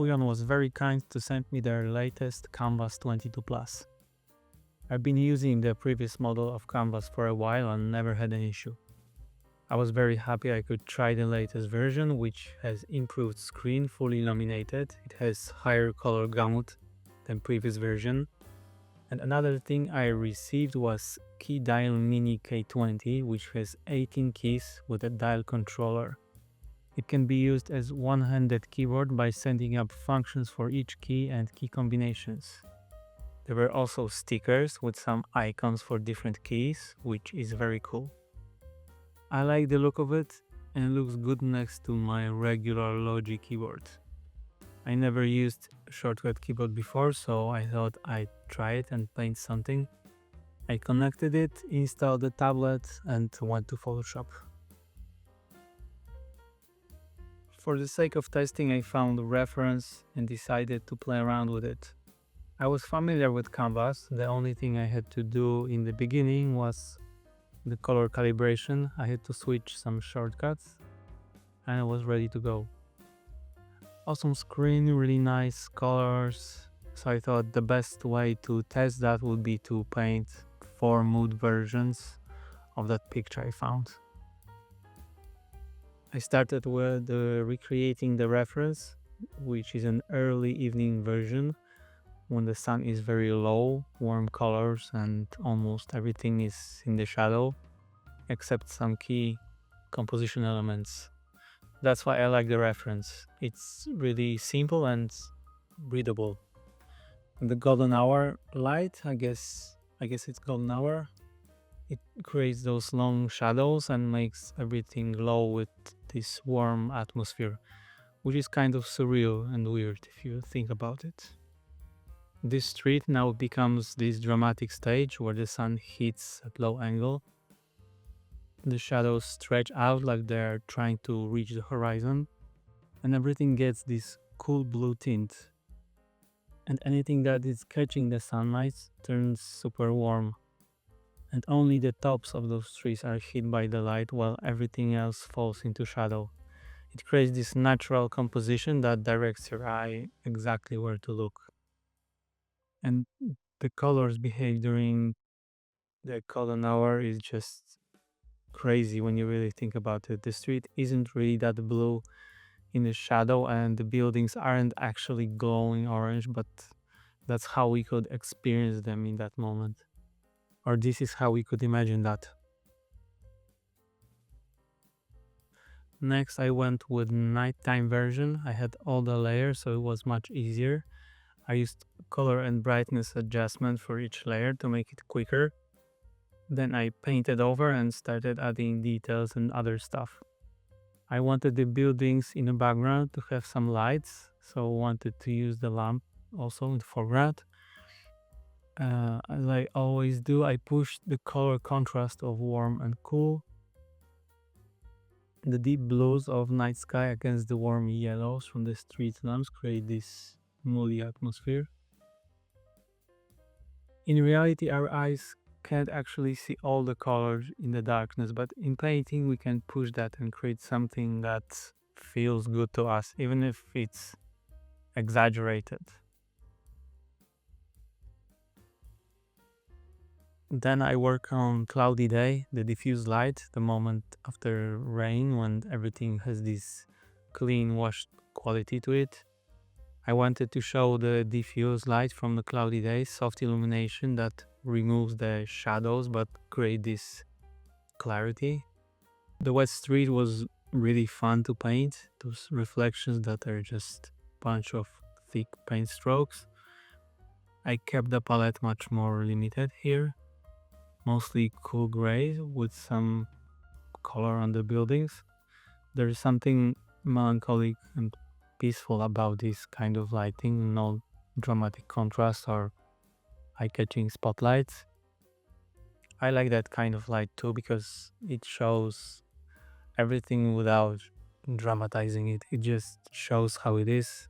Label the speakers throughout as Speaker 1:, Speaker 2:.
Speaker 1: Huion was very kind to send me their latest Kamvas 22 Plus. I've been using the previous model of Kamvas for a while and never had an issue. I was very happy I could try the latest version, which has improved screen, fully illuminated. It has higher color gamut than previous version. And another thing I received was Keydial Mini K20, which has 18 keys with a dial controller. It can be used as one-handed keyboard by setting up functions for each key and key combinations. There were also stickers with some icons for different keys, which is very cool. I like the look of it and it looks good next to my regular Logi keyboard. I never used a shortcut keyboard before, so I thought I'd try it and paint something. I connected it, installed the tablet and went to Photoshop. For the sake of testing, I found a reference and decided to play around with it. I was familiar with Kamvas. The only thing I had to do in the beginning was the color calibration. I had to switch some shortcuts and I was ready to go. Awesome screen, really nice colors. So I thought the best way to test that would be to paint 4 mood versions of that picture I found. I started with recreating the reference, which is an early evening version when the sun is very low, warm colors and almost everything is in the shadow except some key composition elements. That's why I like the reference. It's really simple and readable. The golden hour light, I guess it's golden hour. It creates those long shadows and makes everything glow with this warm atmosphere, which is kind of surreal and weird if you think about it. This street now becomes this dramatic stage where the sun hits at low angle. The shadows stretch out like they're trying to reach the horizon, and everything gets this cool blue tint. And anything that is catching the sunlight turns super warm. And only the tops of those trees are hit by the light while everything else falls into shadow. It creates this natural composition that directs your eye exactly where to look. And the colors behave during the golden hour is just crazy when you really think about it. The street isn't really that blue in the shadow and the buildings aren't actually glowing orange, but that's how we could experience them in that moment. Or this is how we could imagine that. Next I went with nighttime version. I had all the layers so it was much easier. I used color and brightness adjustment for each layer to make it quicker. Then I painted over and started adding details and other stuff. I wanted the buildings in the background to have some lights, so I wanted to use the lamp also in the foreground. As I always do, I pushed the color contrast of warm and cool. The deep blues of night sky against the warm yellows from the street lamps create this moody atmosphere. In reality, our eyes can't actually see all the colors in the darkness, but in painting we can push that and create something that feels good to us, even if it's exaggerated. Then I work on cloudy day, the diffuse light, the moment after rain when everything has this clean washed quality to it. I wanted to show the diffuse light from the cloudy day, soft illumination that removes the shadows but create this clarity. The wet street was really fun to paint, those reflections that are just a bunch of thick paint strokes. I kept the palette much more limited here, mostly cool gray with some color on the buildings. There is something melancholic and peaceful about this kind of lighting, no dramatic contrast or eye-catching spotlights. I like that kind of light too because it shows everything without dramatizing it. It just shows how it is.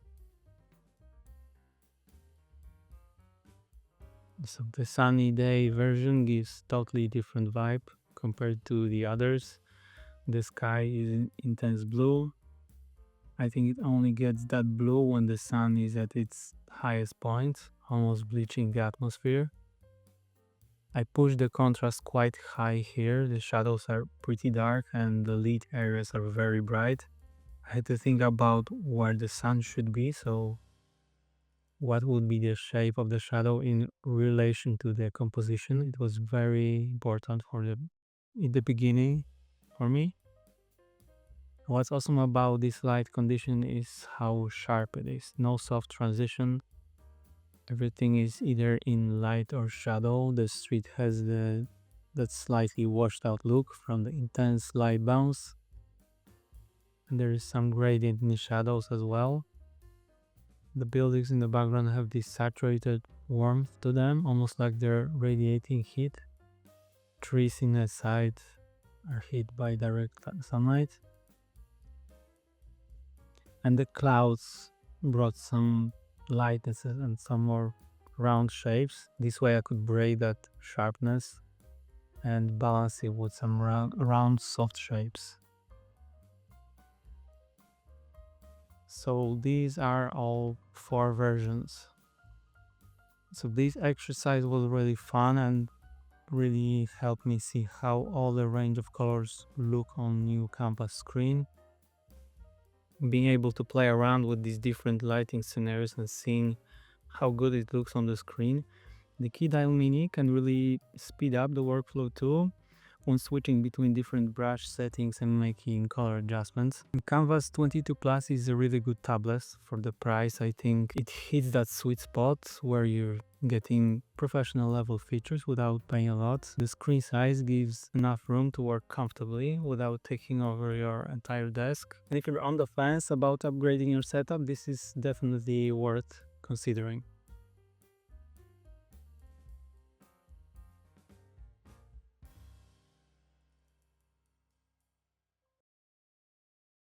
Speaker 1: So the sunny day version gives totally different vibe compared to the others. The sky is intense blue. I think it only gets that blue when the sun is at its highest point, almost bleaching the atmosphere. I push the contrast quite high here. The shadows are pretty dark and the lit areas are very bright. I had to think about where the sun should be, so what would be the shape of the shadow in relation to the composition. It was very important in the beginning for me. What's awesome about this light condition is how sharp it is. No soft transition. Everything is either in light or shadow. The street has that slightly washed out look from the intense light bounce. And there is some gradient in the shadows as well. The buildings in the background have this saturated warmth to them, almost like they're radiating heat. Trees in the side are hit by direct sunlight. And the clouds brought some lightness and some more round shapes. This way I could break that sharpness and balance it with some round soft shapes. So these are all 4 versions. So this exercise was really fun and really helped me see how all the range of colors look on new Kamvas screen. Being able to play around with these different lighting scenarios and seeing how good it looks on the screen. The Keydial Mini can really speed up the workflow too when switching between different brush settings and making color adjustments. And Canvas 22 Plus is a really good tablet for the price. I think it hits that sweet spot where you're getting professional level features without paying a lot. The screen size gives enough room to work comfortably without taking over your entire desk. And if you're on the fence about upgrading your setup, this is definitely worth considering.